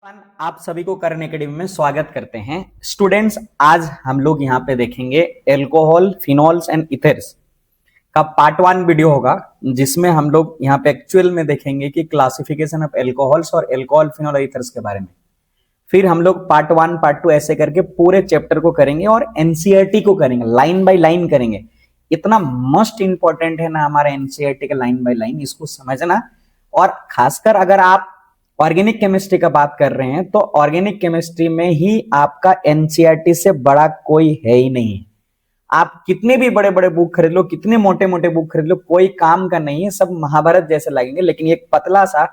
आप सभी को कर्ण एकेडमी में स्वागत करते हैं। स्टूडेंट्स, आज हम लोग यहाँ पे देखेंगे एल्कोहल, फिनॉल्स एंड इथर्स का पार्ट 1 वीडियो होगा, जिसमें हम लोग यहाँ पे एक्चुअल में देखेंगे कि क्लासिफिकेशन ऑफ एल्कोहल्स और एल्कोहल, फिनॉल और इथर्स के बारे में। फिर हम लोग पार्ट 1 पार्ट 2 ऐसे करके पूरे चैप्टर को करेंगे और एनसीईआरटी को करेंगे, लाइन बाय लाइन करेंगे। इतना मोस्ट इंपॉर्टेंट है ना हमारा एनसीईआरटी का लाइन बाय लाइन, इसको समझना। और खासकर अगर आप ऑर्गेनिक केमिस्ट्री का बात कर रहे हैं तो ऑर्गेनिक केमिस्ट्री में ही आपका एनसीईआरटी से बड़ा कोई है ही नहीं। आप कितने भी बड़े बड़े बुक खरीद लो, कितने मोटे मोटे बुक खरीद लो, कोई काम का नहीं है, सब महाभारत जैसे लगेंगे। लेकिन एक पतला सा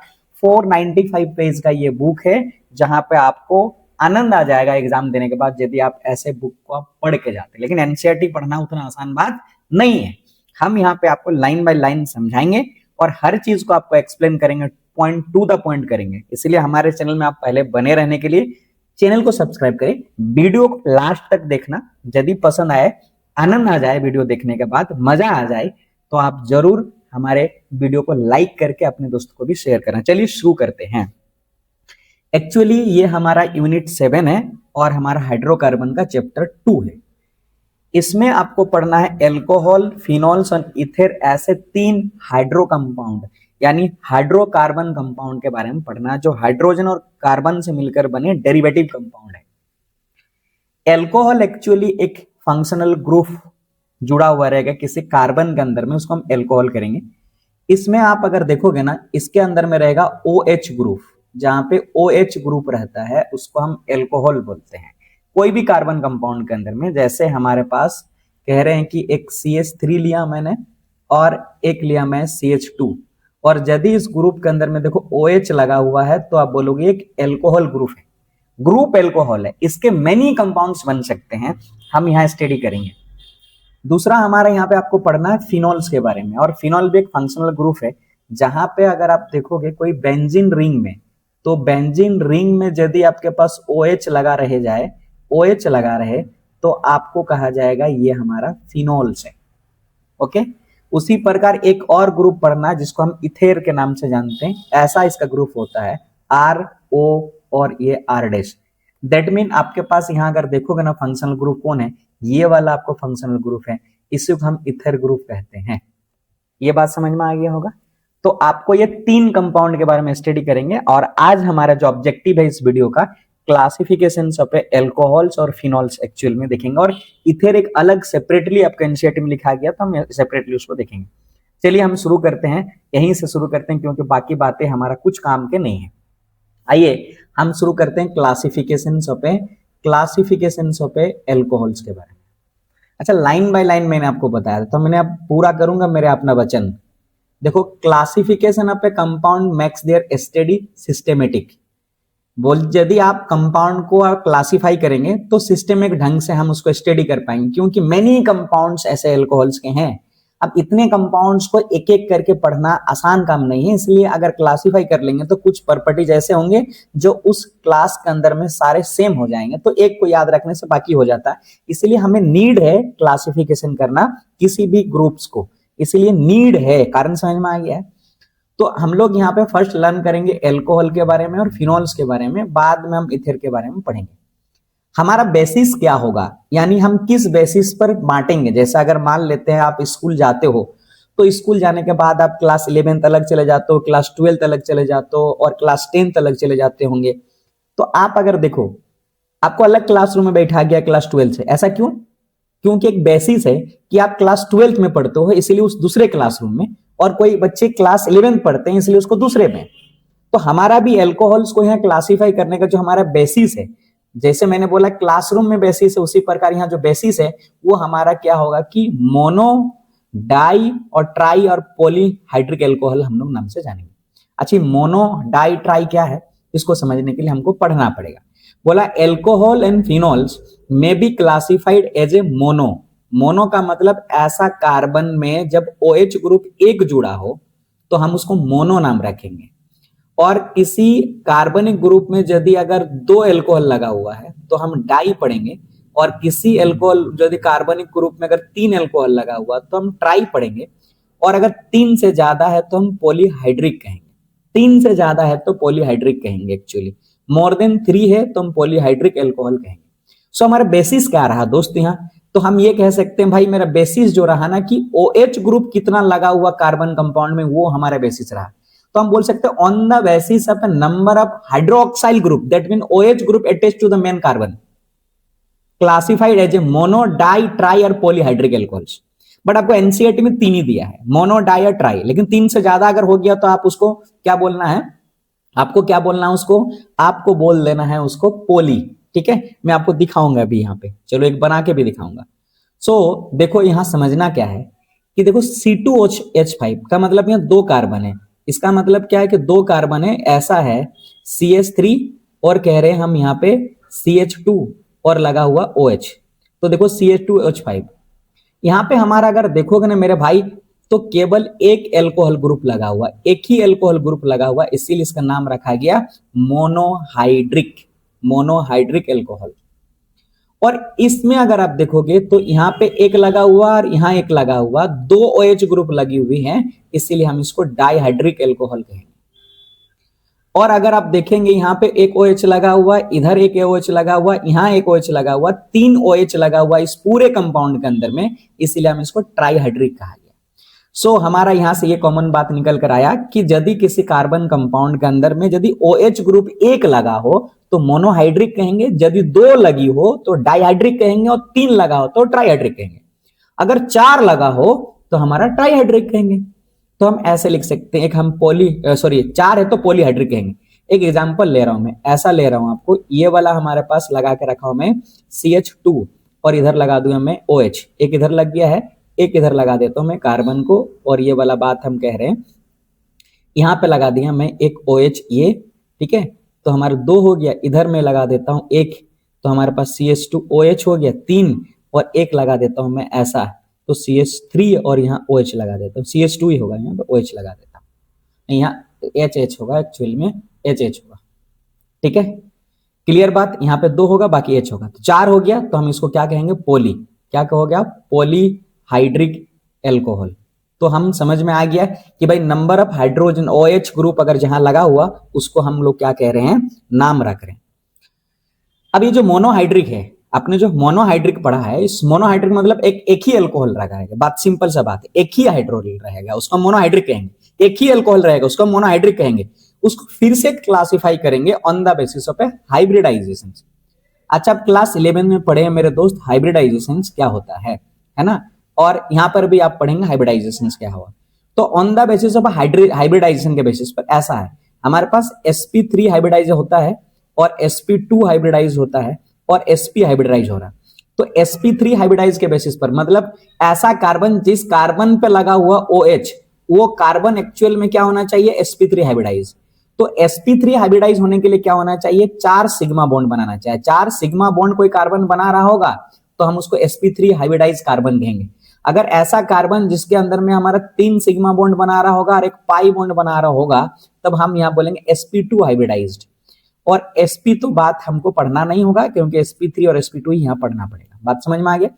495 पेज का ये बुक है, जहां पे आपको आनंद आ जाएगा एग्जाम देने के बाद यदि आप ऐसे बुक को आप पढ़ के जाते। लेकिन एनसीईआरटी पढ़ना उतना आसान बात नहीं है। हम यहाँ पे आपको लाइन बाय लाइन समझाएंगे और हर चीज को आपको एक्सप्लेन करेंगे, पॉइंट टू द पॉइंट करेंगे। इसलिए हमारे चैनल में आप पहले बने रहने के लिए चैनल को सब्सक्राइब करें, वीडियो को लास्ट तक देखना। यदि पसंद आए, आनंद आ जाए वीडियो देखने के बाद, मजा आ जाए, तो आप जरूर हमारे वीडियो को लाइक करके अपने दोस्तों को भी शेयर करना। चलिए शुरू करते हैं। एक्चुअली ये हमारा यूनिट 7 है और हमारा हाइड्रोकार्बन का चैप्टर 2 है। इसमें आपको पढ़ना है एल्कोहल, फिनॉल्स और इथर, ऐसे 3 हाइड्रो कंपाउंड यानी हाइड्रोकार्बन कंपाउंड के बारे में पढ़ना, जो हाइड्रोजन और कार्बन से मिलकर बने डेरिवेटिव कंपाउंड है। एल्कोहल एक्चुअली एक फंक्शनल ग्रुप जुड़ा हुआ रहेगा किसी कार्बन के अंदर में, उसको हम एल्कोहल करेंगे। इसमें आप अगर देखोगे ना, इसके अंदर में रहेगा OH ग्रुप, जहां पे OH ग्रुप रहता है उसको हम एल्कोहल बोलते हैं। कोई भी कार्बन कंपाउंड के अंदर में, जैसे हमारे पास कह रहे हैं कि एक CH3 लिया मैंने और एक लिया मैं CH2, और यदि इस ग्रुप के अंदर में देखो OH लगा हुआ है तो आप बोलोगे एक एल्कोहल ग्रुप है, ग्रुप एल्कोहल है। इसके मेनी कंपाउंड्स बन सकते हैं, हम यहाँ स्टडी करेंगे। दूसरा हमारा यहाँ पे आपको पढ़ना है फिनॉल्स के बारे में, और फिनॉल भी एक फंक्शनल ग्रुप है, जहां पे अगर आप देखोगे कोई बेंजीन रिंग में, तो बेंजीन रिंग में यदि आपके पास OH लगा रहे जाए, OH लगा रहे, तो आपको कहा जाएगा ये हमारा फिनॉल्स है। ओके, उसी प्रकार एक और ग्रुप पढ़ना जिसको हम इथेर के नाम से जानते हैं। ऐसा इसका ग्रुप होता है RO और ये R'। दैट मीन आपके पास यहाँ अगर देखोगे ना फंक्शनल ग्रुप कौन है, ये वाला आपको फंक्शनल ग्रुप है, इसी को हम इथर ग्रुप कहते हैं। ये बात समझ में आ गया होगा। तो आपको ये 3 कंपाउंड के बारे में स्टडी करेंगे, और आज हमारा जो ऑब्जेक्टिव है इस वीडियो का, क्लासिफिकेशन ऑफ एल्कोहल्स और फिनॉल्स एक्चुअल में देखेंगे, और इथर एक अलग सेपरेटली आपका एनसीईआरटी में लिखा गया, तो हम सेपरेटली उसको देखेंगे। चलिए हम शुरू करते हैं, यहीं से शुरू करते हैं क्योंकि बाकी बातें हमारा कुछ काम के नहीं है। आइए हम शुरू करते हैं क्लासिफिकेशन ऑफ एल्कोहल्स के बारे में। अच्छा, लाइन बाय लाइन मैंने आपको बताया था, तो मैंने अब पूरा करूंगा मेरे अपना वचन। देखो, classification of A compound makes there study systematic. बोल, यदि आप कंपाउंड को क्लासिफाई करेंगे तो सिस्टेमिक ढंग से हम उसको स्टडी कर पाएंगे, क्योंकि मेनी कंपाउंड्स ऐसे एल्कोहल्स के हैं। अब इतने कंपाउंड्स को एक एक करके पढ़ना आसान काम नहीं है, इसलिए अगर क्लासिफाई कर लेंगे तो कुछ प्रॉपर्टीज ऐसे होंगे जो उस क्लास के अंदर में सारे सेम हो जाएंगे, तो एक को याद रखने से बाकी हो जाता है। इसलिए हमें नीड है क्लासिफिकेशन करना किसी भी ग्रुप्स को, इसलिए नीड है। कारण समझ में आ गया है। तो हम लोग यहाँ पे फर्स्ट लर्न करेंगे एल्कोहल के बारे में और फिनॉल्स के बारे में, बाद में हम इथर के बारे में पढ़ेंगे। हमारा बेसिस क्या होगा, यानी हम किस बेसिस पर बांटेंगे। जैसा अगर मान लेते हैं आप स्कूल जाते हो, तो स्कूल जाने के बाद आप क्लास 11th अलग चले जाते हो, क्लास 12th अलग चले जाते हो, और क्लास 10th अलग चले जाते होंगे। तो आप अगर देखो, आपको अलग क्लासरूम में बैठा गया क्लास 12th से, ऐसा क्यों? क्योंकि एक बेसिस है कि आप क्लास 12th में पढ़ते हो, इसलिए उस दूसरे क्लासरूम में, और कोई बच्चे क्लास 11th पढ़ते हैं इसलिए उसको दूसरे में। तो हमारा भी एल्कोहल्स को यहाँ क्लासिफाई करने का जो हमारा बेसिस है, जैसे मैंने बोला क्लासरूम में बेसिस है, उसी प्रकार यहाँ जो बेसिस है वो हमारा क्या होगा कि मोनो, डाई और ट्राई और पॉलीहाइड्रिक एल्कोहल हम लोग नाम से जानेंगे। अच्छा, मोनो, डाई, ट्राई क्या है, इसको समझने के लिए हमको पढ़ना पड़ेगा। बोला एल्कोहल एंड फिनॉल्स में be classified as a mono. Mono का मतलब ऐसा कार्बन में जब OH ग्रुप एक जुड़ा हो तो हम उसको मोनो नाम रखेंगे। और किसी कार्बनिक ग्रुप में यदि अगर 2 एल्कोहल लगा हुआ है तो हम डाई पढ़ेंगे, और किसी एल्कोहल यदि कार्बनिक ग्रुप में अगर 3 एल्कोहल लगा हुआ तो हम ट्राई पढ़ेंगे, और अगर 3 से ज्यादा है तो हम पॉलीहाइड्रिक कहेंगे। 3 से ज्यादा है तो पॉलीहाइड्रिक कहेंगे एक्चुअली। मोर देन 3 है तो हम पॉलीहाइड्रिक एल्कोहल कहेंगे। सो हमारा बेसिस क्या रहा दोस्त यहाँ, तो हम ये कह सकते हैं भाई मेरा बेसिस जो रहा ना कि OH ग्रुप कितना लगा हुआ कार्बन कंपाउंड में, वो हमारा बेसिस रहा। तो हम बोल सकते हैं on the basis of number of hydroxyl group that mean OH group attached to the main carbon classified as a mono, di, tri और पॉलीहाइड्रिक एल्कोहल्स। बट आपको एनसीईआरटी में 3 ही दिया है, मोनो, डाई और ट्राई, लेकिन 3 से ज्यादा अगर हो गया तो आप उसको क्या बोलना है, आपको क्या बोलना है उसको, आपको बोल देना है उसको पोली। ठीक है, मैं आपको दिखाऊंगा अभी यहाँ पे, चलो एक बना के भी दिखाऊंगा। सो देखो यहां समझना क्या है कि देखो C2H5 का मतलब यहाँ 2 कार्बन है, इसका मतलब क्या है कि 2 कार्बन है, ऐसा है CH3 और कह रहे हैं हम यहाँ पे CH2 और लगा हुआ OH। तो देखो CH2H5 यहां पे हमारा अगर देखोगे ना मेरे भाई, तो केवल एक एल्कोहल ग्रुप लगा हुआ, एक ही एल्कोहल ग्रुप लगा हुआ, इसीलिए इसका नाम रखा गया मोनोहाइड्रिक, मोनोहाइड्रिक एल्कोहल। और इसमें अगर आप देखोगे तो यहां पे एक लगा हुआ और यहां एक लगा हुआ, 2 OH ग्रुप लगी हुई हैं, इसीलिए हम इसको डाइहाइड्रिक एल्कोहल कहेंगे। और अगर आप देखेंगे यहाँ पे एक OH लगा हुआ, इधर एक OH लगा हुआ, यहाँ एक OH लगा हुआ, 3 OH लगा हुआ इस पूरे कंपाउंड के अंदर में, इसीलिए हम इसको ट्राइहाइड्रिक कहा गया। सो हमारा यहां से ये कॉमन बात निकल कर आया कि यदि किसी कार्बन कंपाउंड के अंदर में यदि OH ग्रुप 1 लगा हो तो मोनोहाइड्रिक कहेंगे, यदि 2 लगी हो तो डाइहाइड्रिक कहेंगे, और 3 लगा हो तो ट्राइहाइड्रिक कहेंगे। अगर 4 लगा हो तो हमारा ट्राइहाइड्रिक कहेंगे। तो हम ऐसे लिख सकते हैं, एक हम 4 है तो पॉलीहाइड्रिक कहेंगे। एक एग्जांपल ले रहा हूं मैं, ऐसा ले रहा हूं आपको, ये वाला हमारे पास लगा के रखा हूं मैं CH2 और इधर लगा दूंगा मैं OH, एक इधर लग गया है, एक इधर लगा देता हूं मैं कार्बन को, और ये वाला बात हम कह रहे हैं यहां पे लगा दिया मैं एक OH ये, ठीक है, तो हमारे 2 हो गया, इधर मैं लगा देता हूं एक, तो हमारे पास CH2OH हो गया 3, और एक लगा देता हूं मैं ऐसा, तो CH3 और यहाँ OH लगा देता हूँ, CH2 ही होगा यहाँ पे, OH लगा देता हूँ, यहाँ HH होगा, एक्चुअली में HH होगा। ठीक है, क्लियर बात, यहाँ पे 2 होगा बाकी H होगा, तो 4 हो गया, तो हम इसको क्या कहेंगे, पोली, क्या कहोगे आप, पॉलीहाइड्रिक एल्कोहल। तो हम समझ में आ गया कि भाई number of hydrogen OH group अगर जहां लगा हुआ उसको हम लोग क्या कह रहे हैं, नाम रख रहे हैं। अब ये जो मोनोहाइड्रिक है, आपने जो मोनोहाइड्रिक पढ़ा है, इस मोनोहाइड्रिक मतलब एक ही अल्कोहल रहेगा, बात सिंपल सा बात है, एक ही हाइड्रोजन रहेगा उसको मोनोहाइड्रिक कहेंगे, एक ही अल्कोहल रहेगा उसको मोनोहाइड्रिक कहेंगे। उसको फिर से क्लासिफाई करेंगे on the basis of hybridization. अच्छा, आप क्लास 11 में पढ़े हैं मेरे दोस्त हाइब्रिडाइजेशन क्या होता है ना, और यहां पर भी आप पढ़ेंगे हाइब्रिडाइजेशन क्या हुआ। तो on the basis of hybridization के बेसिस पर ऐसा है, हमारे पास sp3 हाइब्रिडाइज होता है और sp2 हाइब्रिडाइज होता है और sp हाइब्रिडाइज हो रहा है। तो sp3 हाइब्रिडाइज के बेसिस पर मतलब ऐसा कार्बन जिस कार्बन पे लगा हुआ OH, वो कार्बन एक्चुअल में क्या होना चाहिए, sp3 हाइब्रिडाइज। तो sp3 हाइब्रिडाइज होने के लिए क्या होना चाहिए, 4 सिग्मा बॉन्ड बनाना चाहिए। 4 सिग्मा बॉन्ड कोई कार्बन बना रहा होगा तो हम उसको sp3 हाइब्रिडाइज कार्बन कहेंगे। अगर ऐसा कार्बन जिसके अंदर में हमारा 3 सिग्मा बॉन्ड बना रहा होगा और एक पाई बॉन्ड बना रहा होगा, तब हम यहां बोलेंगे sp2 हाइब्रिडाइज्ड। और sp तो बात हमको पढ़ना नहीं होगा क्योंकि sp3 और sp2 ही यहां पढ़ना पड़ेगा। बात समझ में आ गया।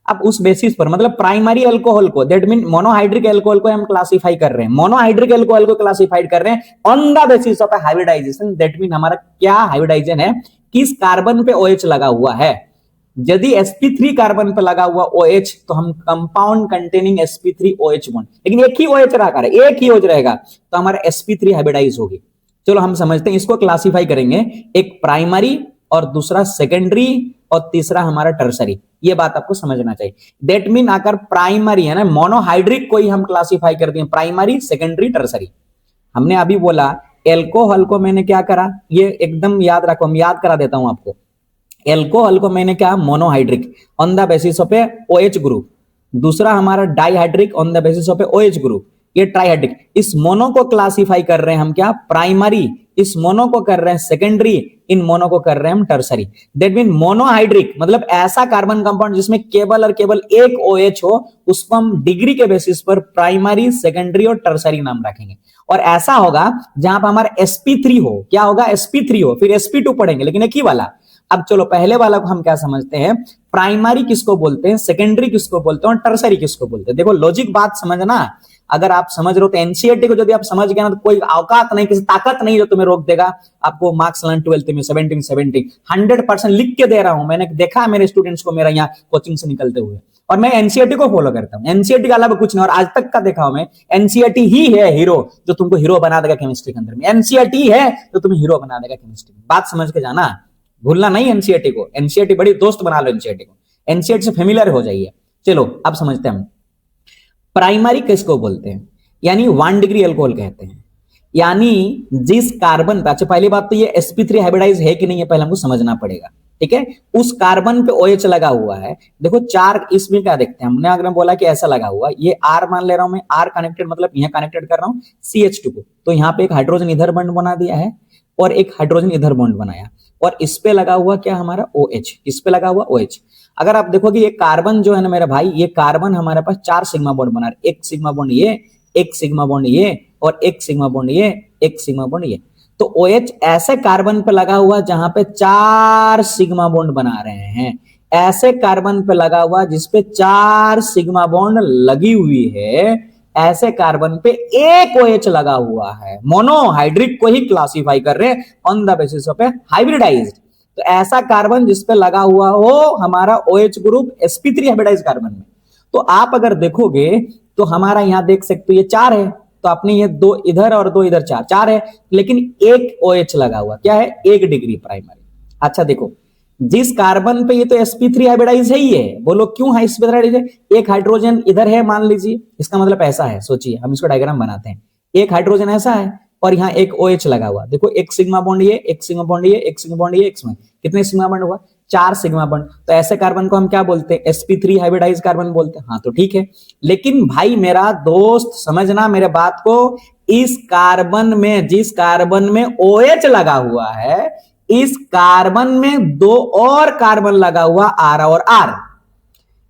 अब उस बेसिस पर मतलब प्राइमरी अल्कोहल को, दैट मीन मोनोहाइड्रिक अल्कोहल को हम क्लासिफाई कर रहे हैं, मोनोहाइड्रिक अल्कोहल को क्लासिफाइड कर रहे हैं on the basis of hybridization. That mean हमारा क्या हाइब्रिडाइजेशन है, किस कार्बन पे OH लगा हुआ है। यदि sp3 कार्बन पे लगा हुआ OH तो हम कंपाउंड कंटेनिंग sp3OH बॉन्ड, लेकिन एक ही OH रखा है, एक ही OH रहेगा तो हमारा sp3 हाइब्रिडाइज होगी। चलो हम समझते हैं, इसको क्लासिफाई करेंगे, एक प्राइमरी और दूसरा सेकेंडरी और तीसरा हमारा टर्सरी। ये बात आपको समझना चाहिए। दैट मीन अगर प्राइमरी है ना, मोनोहाइड्रिक को ही हम क्लासिफाई करते हैं प्राइमरी, सेकेंडरी, टर्सरी। हमने अभी बोला एल्कोहल को मैंने क्या करा, ये एकदम याद रखो, मैं याद करा देता हूं आपको। एल्कोहल को मैंने क्या, monohydric on the basis of OH group, दूसरा हमारा dihydric on the basis of OH group, ये ट्राइहाइड्रिक। इस मोनो को क्लासिफाई कर रहे हैं हम क्या, प्राइमरी, इस मोनो को कर रहे हैं सेकेंडरी, इन मोनो को कर रहे हैं हम टर्सरी। दैट मीन मोनोहाइड्रिक मतलब ऐसा कार्बन कंपाउंड जिसमें केवल और केवल एक OH हो, उसको हम डिग्री के बेसिस पर प्राइमरी, सेकेंडरी और टर्सरी नाम रखेंगे। और ऐसा होगा जहां पर हमारा sp3 हो, क्या होगा, sp3 हो, फिर sp2 पढ़ेंगे, लेकिन एक ही वाला। अब चलो पहले वाला को हम क्या समझते हैं, प्राइमरी किसको बोलते हैं, सेकेंडरी किसको बोलते हैं और टर्सरी किसको बोलते हैं। देखो लॉजिक बात समझना, अगर आप समझ रहे हो तो एनसीईआरटी को यदि आप समझ गए ना तो कोई औकात नहीं, किसी ताकत नहीं जो तुम्हें रोक देगा आपको मार्क्स लाने 12th में 70 100% लिख के दे रहा हूं। मैंने देखा है मेरे स्टूडेंट्स को मेरा यहाँ कोचिंग से निकलते हुए, और मैं एनसीईआरटी को फॉलो करता हूं। एनसीईआरटी का अलावा कुछ नहीं, और आज तक का देखा हूं मैं, एनसीईआरटी ही है हीरो जो तुमको हीरो बना देगा केमिस्ट्री के अंदर में। एनसीईआरटी है जो तुम्हें हीरो बना देगा केमिस्ट्री में। बात समझ के जाना, भूलना नहीं एनसीईआरटी को। एनसीईआरटी बड़ी दोस्त बना लो एनसीईआरटी को, एनसीईआरटी से फेमिलियर हो जाइए। चलो अब समझते हैं हम प्राइमरी किसको बोलते हैं, यानी 1 डिग्री अल्कोहल कहते हैं। यानी जिस कार्बन पे, अच्छा पहली बात तो ये sp3 हाइब्रिडाइज है कि नहीं है पहले हमको समझना पड़ेगा, ठीक है। उस कार्बन पे OH लगा हुआ है, देखो 4 इसमें क्या देखते हैं हमने, अगर बोला कि ऐसा लगा हुआ, ये R मान ले रहा हूं मैं, R कनेक्टेड मतलब यहां कनेक्टेड कर रहा हूं CH2 को, तो यहां पे एक हाइड्रोजन इधर बॉन्ड बना दिया है और एक हाइड्रोजन इधर बॉन्ड बनाया, और इस पे लगा हुआ क्या हमारा OH, इस पे लगा हुआ OH। अगर आप देखोगे ये कार्बन जो है ना मेरा भाई, ये कार्बन हमारे पास 4 सिग्मा बॉन्ड बना रहे, एक सिग्मा बॉन्ड ये, एक सिग्मा बॉन्ड ये, और एक सिग्मा बॉन्ड ये, एक सिग्मा बॉन्ड ये। तो OH ऐसे कार्बन पे लगा हुआ जहां पे 4 सिग्मा बॉन्ड बना रहे हैं, ऐसे कार्बन पे लगा हुआ जिसपे 4 सिग्मा बॉन्ड लगी हुई है, ऐसे कार्बन पे एक OH लगा हुआ है। मोनोहाइड्रिक को ही क्लासिफाई कर रहे हैं on the basis of a hybridized. तो ऐसा कार्बन जिसपे लगा हुआ हो हमारा OH group sp3 hybridised carbon में। तो आप अगर देखोगे तो हमारा यहां देख सकते हो ये 4 है, तो आपने ये 2 इधर और 2 इधर, 4 है, लेकिन एक OH लगा हुआ, क्या है 1 डिग्री प्राइमरी। अच्छा देखो जिस कार्बन पे ये तो sp3 हाइब्रिडाइज है ही है, बोलो क्यों है sp3 हाइब्रिडाइज, एक हाइड्रोजन इधर है मान लीजिए, इसका मतलब ऐसा है, सोचिए हम इसको डायग्राम बनाते हैं, एक हाइड्रोजन ऐसा है और यहाँ एक OH लगा हुआ, देखो एक सिग्मा बॉन्ड ये, एक सिग्मा बॉन्ड ये, एक सिग्मा बॉन्ड ये, एक सिग्मा, कितने सिग्मा बॉन्ड हुआ 4 सिग्मा बॉन्ड। तो ऐसे कार्बन को हम क्या बोलते हैं, sp3 हाइब्रिडाइज कार्बन बोलते हैं। हाँ तो ठीक है, लेकिन भाई मेरा दोस्त समझना मेरे बात को, इस कार्बन में, जिस कार्बन में OH लगा हुआ है, इस कार्बन में 2 और कार्बन लगा हुआ R और R।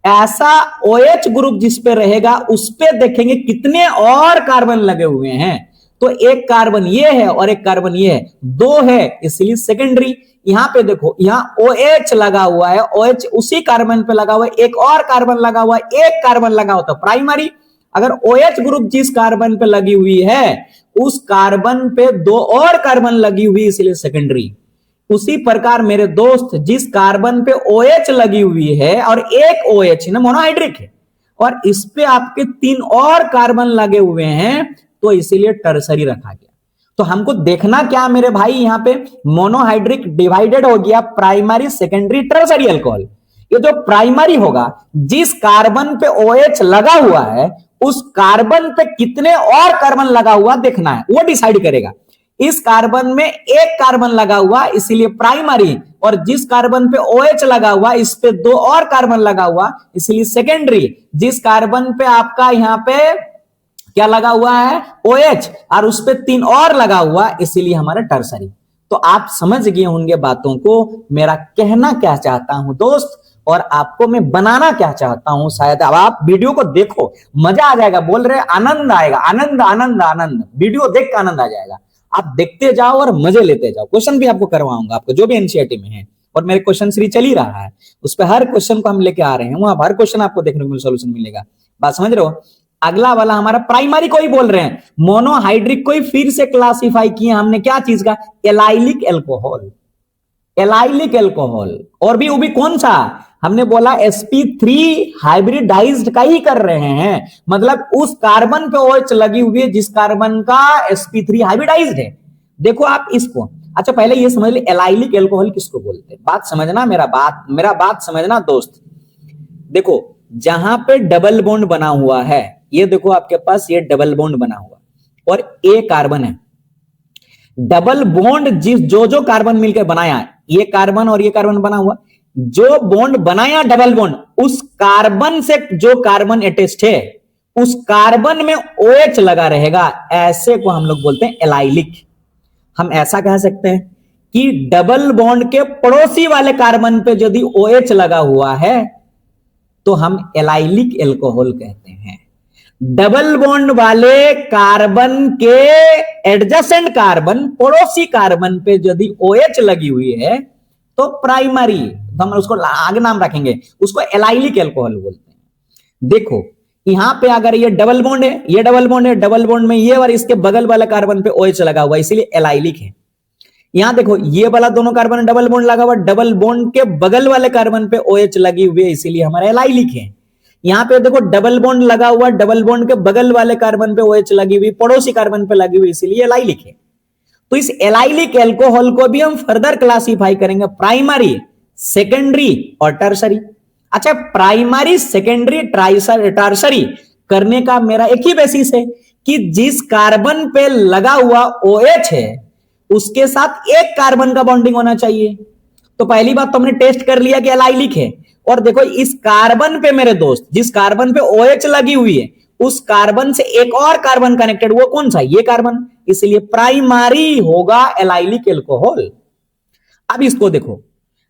ऐसा OH ग्रुप जिस पे रहेगा उस पे देखेंगे कितने और कार्बन लगे हुए हैं, तो एक कार्बन ये है और एक कार्बन ये है, 2 है, इसलिए सेकेंडरी। यहां पे देखो यहां OH लगा हुआ है, OH उसी कार्बन पे लगा हुआ है, एक और कार्बन लगा हुआ है, एक कार्बन लगा हुआ तो प्राइमरी। अगर OH ग्रुप जिस कार्बन पे लगी हुई है उस कार्बन पे 2 और कार्बन लगी हुई, इसलिए सेकेंडरी। उसी प्रकार मेरे दोस्त जिस कार्बन पे OH लगी हुई है और एक OH ना मोनोहाइड्रिक है, और इस पे आपके 3 और कार्बन लगे हुए हैं, तो इसीलिए टर्सरी रखा गया। तो हमको देखना क्या मेरे भाई, यहां पे मोनोहाइड्रिक डिवाइडेड हो गया प्राइमरी सेकेंडरी टर्सरी अल्कोहल। ये जो प्राइमरी होगा, जिस कार्बन पे OH लगा हुआ है उस कार्बन पे कितने और कार्बन लगा हुआ देखना है, वो डिसाइड करेगा। इस कार्बन में एक कार्बन लगा हुआ इसीलिए प्राइमरी, और जिस कार्बन पे OH लगा हुआ इस पे 2 और कार्बन लगा हुआ इसलिए सेकेंडरी। जिस कार्बन पे आपका यहां पे क्या लगा हुआ है OH और उस पे 3 और लगा हुआ इसीलिए हमारा टर्सरी। तो आप समझ गए होंगे बातों को, मेरा कहना क्या चाहता हूं दोस्त, और आपको मैं बनाना क्या चाहता हूं। शायद अब आप वीडियो को देखो, मजा आ जाएगा, बोल रहे आनंद आएगा, आनंद आनंद आनंद, वीडियो देख के आनंद आ जाएगा। आप देखते जाओ और मजे लेते जाओ। क्वेश्चन भी आपको करवाऊंगा, आपको जो भी एनसीईआरटी में है, और मेरे क्वेश्चन सीरीज चल ही रहा है, उस पर हर क्वेश्चन को हम लेके आ रहे हैं, वहां हर क्वेश्चन आपको देखने को सोल्यूशन मिलेगा। बात समझ रहे हो। अगला वाला हमारा प्राइमरी को ही बोल रहे हैं, मोनोहाइड्रिक को ही फिर से क्लासिफाई किया हमने क्या चीज का, एलाइलिक एल्कोहल। एलाइलिक एल्कोहल, और भी वो भी कौन सा, हमने बोला sp3 हाइब्रिडाइज्ड का ही कर रहे हैं, मतलब उस कार्बन पे OH लगी हुई है जिस कार्बन का sp3 हाइब्रिडाइज्ड है। देखो आप इसको, अच्छा पहले ये समझ ले एलाइलिक एल्कोहल किसको बोलते हैं। बात समझना, मेरा बात समझना दोस्त। देखो जहां पे डबल बॉन्ड बना हुआ है, ये देखो आपके पास ये डबल बॉन्ड बना हुआ और ए कार्बन है, डबल बॉन्ड जिस जो कार्बन मिलकर बनाया, ये कार्बन और ये कार्बन बना हुआ, जो बॉन्ड बनाया डबल बॉन्ड, उस कार्बन से जो कार्बन अटैच्ड है उस कार्बन में OH लगा रहेगा, ऐसे को हम लोग बोलते हैं एलाइलिक। हम ऐसा कह सकते हैं कि डबल बॉन्ड के पड़ोसी वाले कार्बन पे यदि OH लगा हुआ है तो हम एलाइलिक एल्कोहल कहते हैं। डबल बॉन्ड वाले कार्बन के एडजेसेंट कार्बन, पड़ोसी कार्बन पे यदि OH लगी हुई है तो प्राइमरी, हम उसको आगे नाम रखेंगे, उसको एलाइलिक एल्कोहल बोलते हैं। देखो यहां पे अगर ये डबल बॉन्ड है, ये डबल बॉन्ड है, डबल बॉन्ड में ये और इसके बगल वाले कार्बन पे OH लगा हुआ है, इसीलिए एलाइलिक है। यहां देखो ये वाला दोनों कार्बन डबल बॉन्ड लगा हुआ, डबल बॉन्ड के बगल वाले कार्बन पे OH लगी हुई है, इसीलिए हमारा एलाइलिक है। यहां पे देखो डबल बॉन्ड लगा हुआ, डबल बॉन्ड के बगल वाले कार्बन पे OH लगी हुई, पड़ोसी कार्बन पे लगी हुई, इसीलिए एलाइलिक है। तो इस एलाइलिक एल्कोहल को भी हम फर्दर क्लासिफाई करेंगे प्राइमरी, सेकेंडरी और टर्सरी। अच्छा, प्राइमरी, सेकेंडरी, टर्सरी करने का मेरा एक ही बेसिस है कि जिस कार्बन पे लगा हुआ OH है उसके साथ एक कार्बन का बॉन्डिंग होना चाहिए। तो पहली बात तो हमने टेस्ट कर लिया कि एलाइलिक है। और देखो इस कार्बन पे मेरे दोस्त, जिस कार्बन पे OH लगी हुई है उस कार्बन से एक और कार्बन कनेक्टेड, वो कौन सा? ये कार्बन, इसलिए प्राइमरी होगा एलाइलिक एल्कोहल। अब इसको देखो,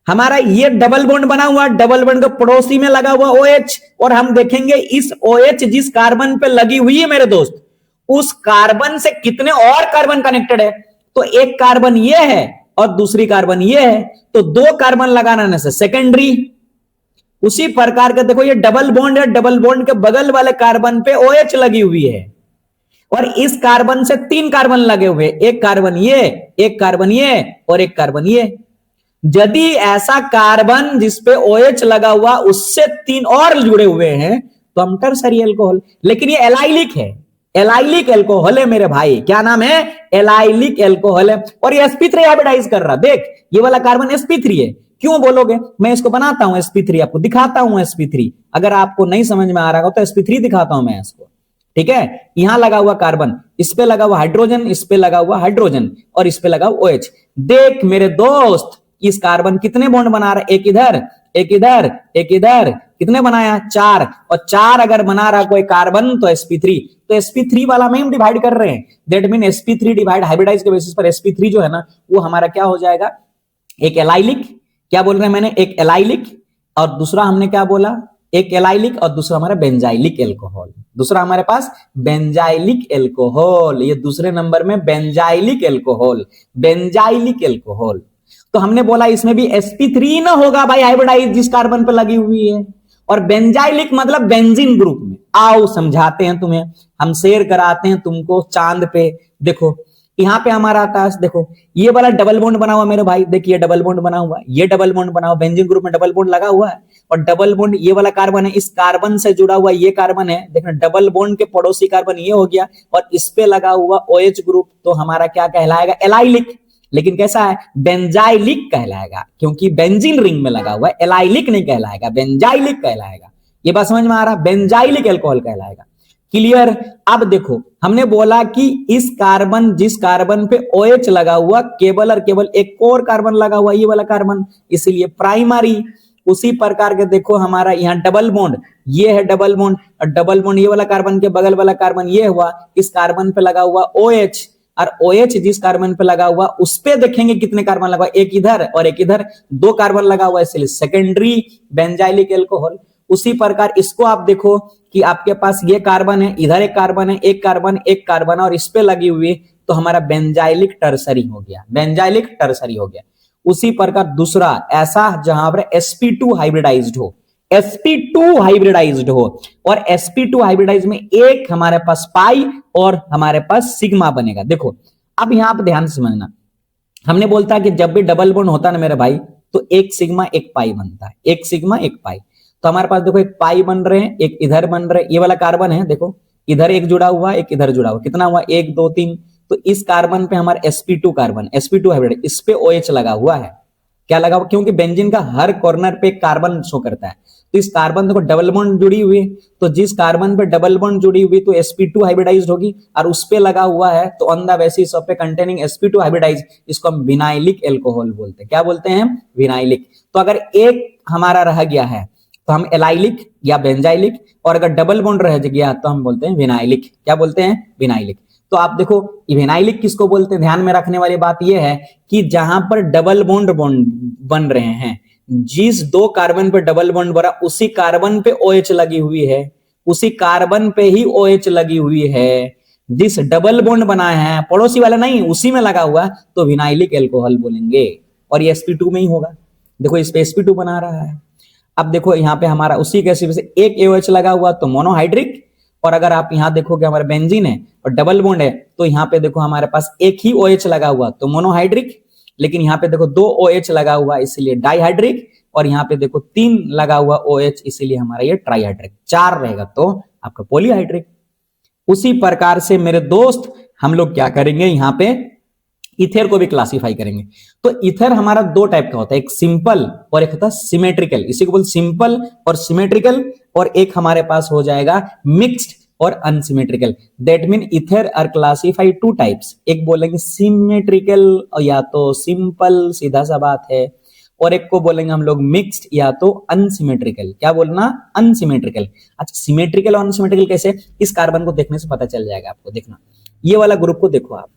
हमारा ये डबल बॉन्ड बना हुआ, डबल बॉन्ड के पड़ोसी में लगा हुआ OH, और हम देखेंगे इस OH जिस कार्बन पे लगी हुई है मेरे दोस्त, उस कार्बन से कितने और कार्बन कनेक्टेड है? तो एक कार्बन ये है और दूसरी कार्बन ये है, तो दो कार्बन लगाने से सेकेंडरी। उसी प्रकार के देखो ये डबल बॉन्ड है, डबल बॉन्ड के बगल वाले कार्बन पे OH लगी हुई है और इस कार्बन से तीन कार्बन लगे हुए, एक कार्बन ये, एक कार्बन ये और एक कार्बन ये। यदि ऐसा कार्बन जिसपे OH लगा हुआ उससे तीन और जुड़े हुए हैं तो हम टर्सरी एल्कोहल। लेकिन ये एलाइलिक है, एलाइलिक एल्कोहल है मेरे भाई। क्या नाम है? एलाइलिक एल्कोहल है। और ये sp3 हाइब्रिडाइज कर रहा, देख ये वाला कार्बन sp3 है। क्यों बोलोगे? मैं इसको बनाता हूं sp3, आपको दिखाता हूं sp3। अगर आपको नहीं समझ में आ रहा हो तो sp3 दिखाता हूं मैं इसको, ठीक है। यहां लगा हुआ कार्बन, इस पे लगा हुआ हाइड्रोजन, इस पे लगा हुआ हाइड्रोजन और इस पे लगा हुआ OH। देख मेरे दोस्त, इस कार्बन कितने बॉन्ड बना रहा है? एक इधर, एक इधर, एक इधर, कितने बनाया? चार। और चार अगर बना रहा कोई कार्बन तो sp3, तो sp3 वाला में हम डिवाइड कर रहे हैं। That mean sp3 divide hybridize के बेसिस पर sp3 जो है ना वो हमारा क्या हो जाएगा? एक एलाइलिक, क्या बोल रहे हैं मैंने? एक एलाइलिक, और दूसरा हमने क्या बोला? एक एलाइलिक, और दूसरा हमारा बेंजाइलिक एल्कोहल। दूसरा हमारे पास बेंजाइलिक एल्कोहल, ये दूसरे नंबर में बेंजाइलिक एल्कोहल, बेंजाइलिक एल्कोहल। तो हमने बोला इसमें भी sp3 ना होगा भाई हाइब्रिडाइज जिस कार्बन पे लगी हुई है। और बेंजाइलिक मतलब बेंजीन ग्रुप में। आओ समझाते हैं तुम्हें, हम शेयर कराते हैं तुमको चांद पे। देखो यहां पे हमारा आकाश, देखो ये वाला डबल बॉन्ड बना हुआ मेरे भाई, देखिए डबल बॉन्ड बना हुआ, ये डबल बॉन्ड बना हुआ, बेंजीन ग्रुप में डबल बॉन्ड लगा हुआ है। और डबल बॉन्ड ये वाला कार्बन है, इस कार्बन से जुड़ा हुआ ये कार्बन है, देखना डबल बॉन्ड के पड़ोसी कार्बन ये हो गया, और इस पे लगा हुआ OH ग्रुप, तो हमारा क्या कहलाएगा? एलाइलिक। लेकिन कैसा है? बेंजाइलिक कहलाएगा, क्योंकि बेंजीन रिंग में लगा हुआ है। एलाइलिक नहीं कहलाएगा, बेंजाइलिक कहलाएगा। ये बात समझ में आ रहा? बेंजाइलिक एल्कोहल कहलाएगा। क्लियर? अब देखो हमने बोला कि इस कार्बन, जिस कार्बन पे OH लगा हुआ, केवल और केवल एक और कार्बन लगा हुआ, ये वाला कार्बन, इसलिए प्राइमरी। उसी प्रकार के देखो हमारा यहाँ डबल बॉन्ड, ये है डबल बॉन्ड, और डबल बॉन्ड ये वाला कार्बन के बगल वाला कार्बन ये हुआ, इस कार्बन पे लगा हुआ OH, और OH जिस कार्बन पे लगा हुआ उस पे देखेंगे कितने कार्बन लगा हुआ, एक इधर और एक इधर, दो कार्बन लगा हुआ, इसलिए सेकेंडरी बेंजाइलिक एल्कोहल। उसी प्रकार इसको आप देखो कि आपके पास ये कार्बन है, इधर एक कार्बन है, एक कार्बन, एक कार्बन, और इस पे लगी हुई, तो हमारा बेंजाइलिक टर्सरी हो गया, बेंजाइलिक टर्सरी हो गया। उसी प्रकार दूसरा ऐसा जहां पर sp2 हाइब्रिडाइज्ड हो, sp2 हाइब्रिडाइज्ड हो, और sp2 हाइब्रिडाइज में एक हमारे पास पाई और हमारे पास सिग्मा बनेगा। देखो अब यहां पर ध्यान से समझना, हमने बोलता है कि जब भी डबल बॉन्ड होता है ना मेरे भाई, तो एक सिग्मा एक पाई बनता है, एक सिग्मा एक पाई। तो हमारे पास देखो एक पाई बन रहे हैं, एक इधर बन रहे हैं, ये वाला कार्बन है, देखो इधर एक जुड़ा हुआ, एक इधर जुड़ा हुआ, कितना हुआ? 1 2 3। तो इस कार्बन पे हमारा sp2 कार्बन, sp2 हाइब्रिड, इस पे OH लगा हुआ है। क्या लगा हुआ? क्योंकि बेंजीन का हर कॉर्नर पे कार्बन शो करता है, तो इस कार्बन देखो डबल बॉन्ड जुड़ी हुई है, तो जिस कार्बन पे डबल बॉन्ड जुड़ी हुई तो sp2 हाइब्रिडाइज्ड होगी, और उस पे लगा हुआ है, तो on the basis of a containing sp2 hybridize, इसको हम विनाइलिक एल्कोहल बोलते हैं। क्या बोलते हैं? विनाइलिक। तो अगर एक हमारा रह गया है तो हम एलाइलिक या बेंजाइलिक, और अगर डबल बॉन्ड रह गया तो हम बोलते हैं विनाइलिक। क्या बोलते हैं? विनाइलिक। तो आप देखो विनाइलिक किसको बोलते हैं? ध्यान में रखने वाली बात यह है कि जहां पर डबल बॉन्ड बन रहे हैं, जिस दो कार्बन पे डबल बॉन्ड बना उसी कार्बन पे OH लगी हुई है, उसी कार्बन पे ही OH लगी हुई है। जिस डबल बॉन्ड बनाए हैं, पड़ोसी वाला नहीं, उसी में लगा हुआ, तो विनाइलिक एल्कोहल बोलेंगे। और ये sp2 में ही होगा, देखो इस पे sp2 बना रहा है। अब देखो यहाँ पे हमारा उसी के से एक OH लगा हुआ तो मोनोहाइड्रिक, और अगर आप यहाँ देखोगे हमारा बेंजीन है और डबल बॉन्ड है, तो यहाँ पे देखो हमारे पास एक ही OH लगा हुआ तो मोनोहाइड्रिक, लेकिन यहाँ पे देखो 2 OH लगा हुआ इसलिए डाइहाइड्रिक, और यहाँ पे देखो 3 लगा हुआ OH इसीलिए हमारा ये ट्राइहाइड्रिक, 4 रहेगा तो आपका पॉलीहाइड्रिक। उसी प्रकार से मेरे दोस्त हम लोग क्या करेंगे, यहाँ पे इथेर को भी क्लासिफाई करेंगे। तो इथर हमारा 2 टाइप का होता है, एक सिंपल और एक होता है सिमेट्रिकल, इसी को बोल सिंपल और सिमेट्रिकल, और एक हमारे पास हो जाएगा मिक्स्ड और unsymmetrical. That mean either are classified 2 types, एक बोलेंगे सिमेट्रिकल या तो सिंपल, सीधा सा बात है, और एक को बोलेंगे हम लोग मिक्स्ड या तो अनसिमेट्रिकल। क्या बोलना, अनसिमेट्रिकल। अच्छा सिमेट्रिकल और अनसिमेट्रिकल कैसे, इस कार्बन को देखने से पता चल जाएगा आपको। देखना ये वाला ग्रुप को देखो आप,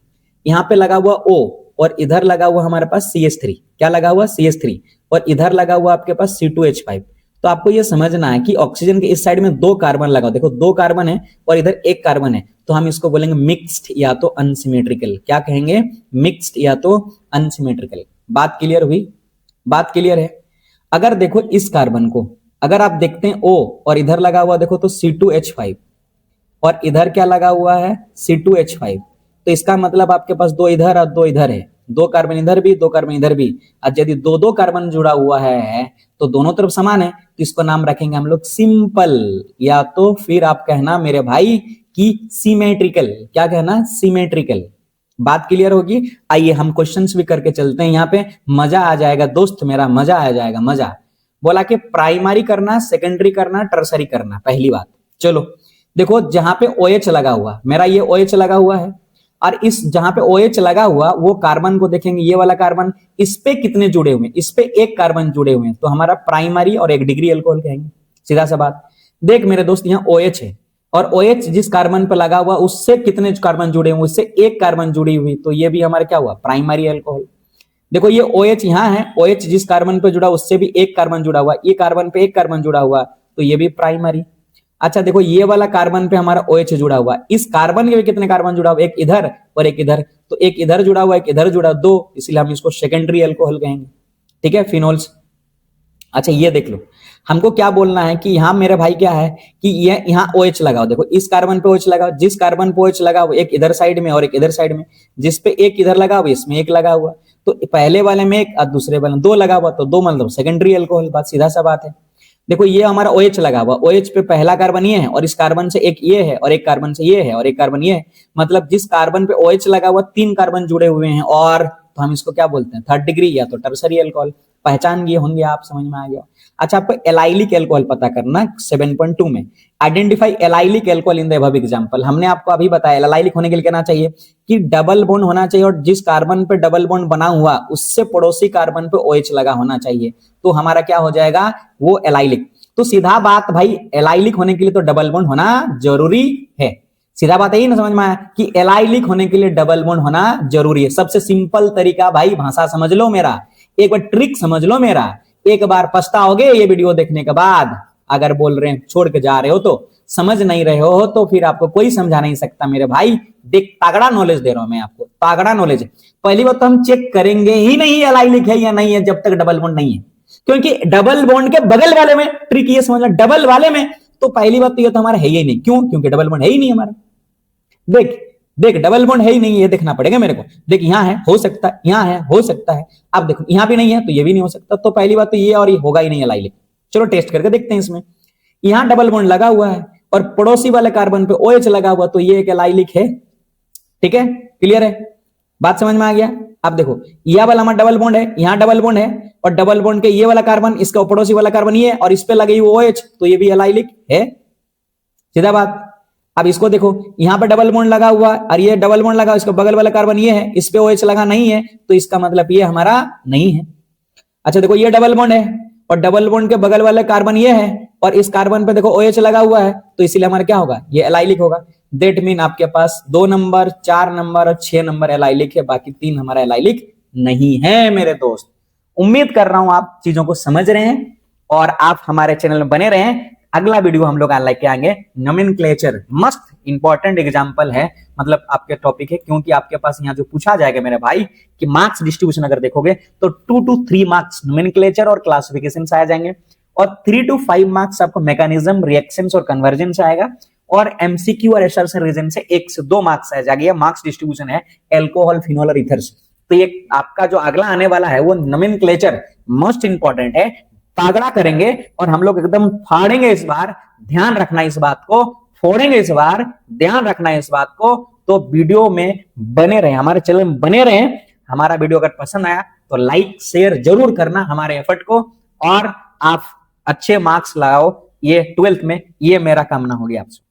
यहाँ पे लगा हुआ O और इधर लगा हुआ हमारे पास CH3, क्या लगा हुआ CH3, और इधर लगा हुआ आपके पास C2H5। तो आपको ये समझना है कि ऑक्सीजन के इस साइड में 2 कार्बन लगा, देखो 2 कार्बन है और इधर 1 कार्बन है, तो हम इसको बोलेंगे मिक्स्ड या तो अनसिमेट्रिकल। क्या कहेंगे, मिक्स्ड या तो अनसिमेट्रिकल। बात क्लियर हुई, बात क्लियर है। अगर देखो इस कार्बन को अगर आप देखते हैं O और इधर लगा हुआ देखो तो C2H5 और इधर क्या लगा हुआ है C2H5, तो इसका मतलब आपके पास 2 इधर और 2 इधर है, 2 कार्बन इधर भी 2 कार्बन इधर भी। और यदि 2-2 कार्बन जुड़ा हुआ है तो दोनों तरफ समान है, तो इसको नाम रखेंगे हम लोग सिंपल या तो फिर आप कहना मेरे भाई कि सिमेट्रिकल। क्या कहना, सिमेट्रिकल। बात क्लियर होगी। आइए हम क्वेश्चंस भी करके चलते हैं, यहाँ पे मजा आ जाएगा दोस्त मेरा, मजा आ जाएगा, मजा। बोला कि प्राइमरी करना, सेकेंडरी करना, टर्सरी करना। पहली बात चलो देखो, जहां पे OH लगा हुआ, मेरा ये OH लगा हुआ है, और इस जहां पे OH लगा हुआ वो कार्बन को देखेंगे, ये वाला कार्बन, इस पे कितने जुड़े हुए हैं, इस पे 1 कार्बन जुड़े हुए हैं, तो हमारा प्राइमरी और 1 डिग्री अल्कोहल कहेंगे, सीधा सा बात। देख मेरे दोस्त यहाँ OH है और OH जिस कार्बन पे लगा हुआ उससे कितने कार्बन जुड़े हुए, उससे 1 कार्बन जुड़ी हुई, तो ये भी हमारा क्या हुआ, प्राइमरी अल्कोहल। देखो ये OH यहाँ है, OH जिस कार्बन पे जुड़ा उससे भी 1 कार्बन जुड़ा हुआ, ये कार्बन पे 1 कार्बन जुड़ा हुआ, तो ये भी प्राइमरी। अच्छा देखो ये वाला कार्बन पे हमारा OH जुड़ा हुआ, इस कार्बन के भी कितने कार्बन जुड़ा हुआ, 1 इधर और 1 इधर, तो 1 इधर जुड़ा हुआ 1 इधर जुड़ा, 2, इसलिए हम इसको सेकेंडरी अल्कोहल कहेंगे। ठीक है, फिनोल्स। अच्छा ये देख लो, हमको क्या बोलना है कि यहाँ मेरे भाई क्या है कि ये यहाँ OH लगाओ, देखो इस कार्बन पे OH लगाओ, जिस कार्बन पे OH लगाओ 1 इधर साइड में और 1 इधर साइड में, जिस पे 1 इधर लगा हुआ इसमें 1 लगा हुआ, तो पहले वाले में 1 और दूसरे वाले में 2 लगा हुआ, तो 2 मतलब सेकेंडरी अल्कोहल। बात सीधा सा बात है। देखो ये हमारा OH लगा हुआ, OH पे पहला कार्बन ये है और इस कार्बन से 1 ये है और 1 कार्बन से ये है और 1 कार्बन ये है, मतलब जिस कार्बन पे OH लगा हुआ 3 कार्बन जुड़े हुए हैं, और तो हम इसको क्या बोलते हैं, 3rd डिग्री या तो टर्सरी अल्कोहल। पहचान गए होंगे आप, समझ में आ गया। अच्छा आपको एलाइलिक अल्कोहल पता करना 7.2 में, identify allylic alcohol in the above example. हमने आपको अभी बताया एलाइलिक होने के लिए कहना चाहिए कि डबल बॉन्ड होना चाहिए और जिस कार्बन पे डबल बॉन्ड बना हुआ उससे पड़ोसी कार्बन पे OH लगा होना चाहिए, तो हमारा क्या हो जाएगा, वो एलाइलिक। तो सीधा बात भाई, एलाइलिक होने के लिए तो डबल बॉन्ड होना जरूरी है। सीधा बात यही ना, समझ में आया कि एलाइलिक होने के लिए डबल बॉन्ड होना जरूरी है। सबसे सिंपल तरीका भाई, भाषा समझ लो मेरा, एक बार ट्रिक समझ लो मेरा, एक बार पछताओगे ये वीडियो देखने के बाद। अगर बोल रहे हैं छोड़ के जा रहे हो तो, समझ नहीं रहे हो तो फिर आपको कोई समझा नहीं सकता मेरे भाई। देख तागड़ा नॉलेज दे रहा हूं मैं आपको, तागड़ा नॉलेज। पहली बात तो हम चेक करेंगे ही नहीं एलाइलिक है या नहीं है जब तक डबल बॉन्ड नहीं है, क्योंकि डबल बॉन्ड के बगल वाले में, ट्रिक ये समझना, डबल वाले में तो पहली बात तो ये तो हमारा है ही नहीं। क्यों, क्योंकि डबल बॉन्ड है ही नहीं हमारा। देख देख डबल बॉन्ड है ही नहीं, ये देखना पड़ेगा मेरे को। देख यहाँ है, हो सकता है, यहाँ है, हो सकता है। अब देखो यहाँ भी नहीं है तो ये भी नहीं हो सकता, तो पहली बात तो ये और ये होगा ही नहीं एलाइलिक। चलो टेस्ट करके देखते हैं इसमें। यहाँ डबल बॉन्ड लगा हुआ है और पड़ोसी वाले कार्बन पे OH लगा हुआ, तो ये एक एलाइलिक है। ठीक है, क्लियर है, बात समझ में आ गया। अब देखो यह वाला हमारा डबल बॉन्ड है, यहाँ डबल बॉन्ड है और डबल बॉन्ड के ये वाला कार्बन, इसका पड़ोसी वाला कार्बन ये है और इस पे लगी हुई OH, तो ये भी एलाइलिक है। सीधा बात। अब इसको देखो, यहाँ पे डबल बॉन्ड लगा हुआ और ये डबल बॉन्ड लगा, इसका बगल वाला कार्बन ये है, इस पे OH लगा नहीं है, तो इसका मतलब ये हमारा नहीं है। अच्छा देखो ये डबल बॉन्ड है और डबल बॉन्ड के बगल वाले कार्बन ये है और इस कार्बन पे देखो OH लगा हुआ है, तो इसीलिए हमारा क्या होगा, ये एलाइलिक होगा। दैट मीन आपके पास 2 नंबर, 4 नंबर और 6 नंबर एलाइलिक है, बाकी 3 हमारा एलाइलिक नहीं है मेरे दोस्त। उम्मीद कर रहा हूं आप चीजों को समझ रहे हैं और आप हमारे चैनल में बने रहें। अगला वीडियो हम लोग लेके आएंगे नोमेनक्लेचर, मस्त इंपॉर्टेंट एग्जांपल है, मतलब आपके टॉपिक है, क्योंकि आपके पास यहाँ जो पूछा जाएगा मेरे भाई कि मार्क्स डिस्ट्रीब्यूशन अगर देखोगे तो 2 to 3 मार्क्स नोमेनक्लेचर और क्लासिफिकेशन से आ जाएंगे और 3 to 5 मार्क्स आपको मैकेनिज्म, रिएक्शंस और कन्वर्जन से आएगा और एमसीक्यू और एसर्स रीजन से 1 से 2 मार्क्स आ जाएगा। मार्क्स डिस्ट्रीब्यूशन है एल्कोहल, फिनॉल और इथर्स। तो ये आपका जो अगला आने वाला है वो नोमेनक्लेचर मोस्ट इंपॉर्टेंट है, तागड़ा करेंगे और हम लोग एकदम फाड़ेंगे इस बार, ध्यान रखना इस बात को, फोड़ेंगे इस बार, ध्यान रखना इस बात को। तो वीडियो में बने रहे, हमारे चैनल में बने रहे। हमारा वीडियो अगर पसंद आया तो लाइक शेयर जरूर करना हमारे एफर्ट को, और आप अच्छे मार्क्स लाओ ये 12th में, ये मेरा कामना होगी आपसे।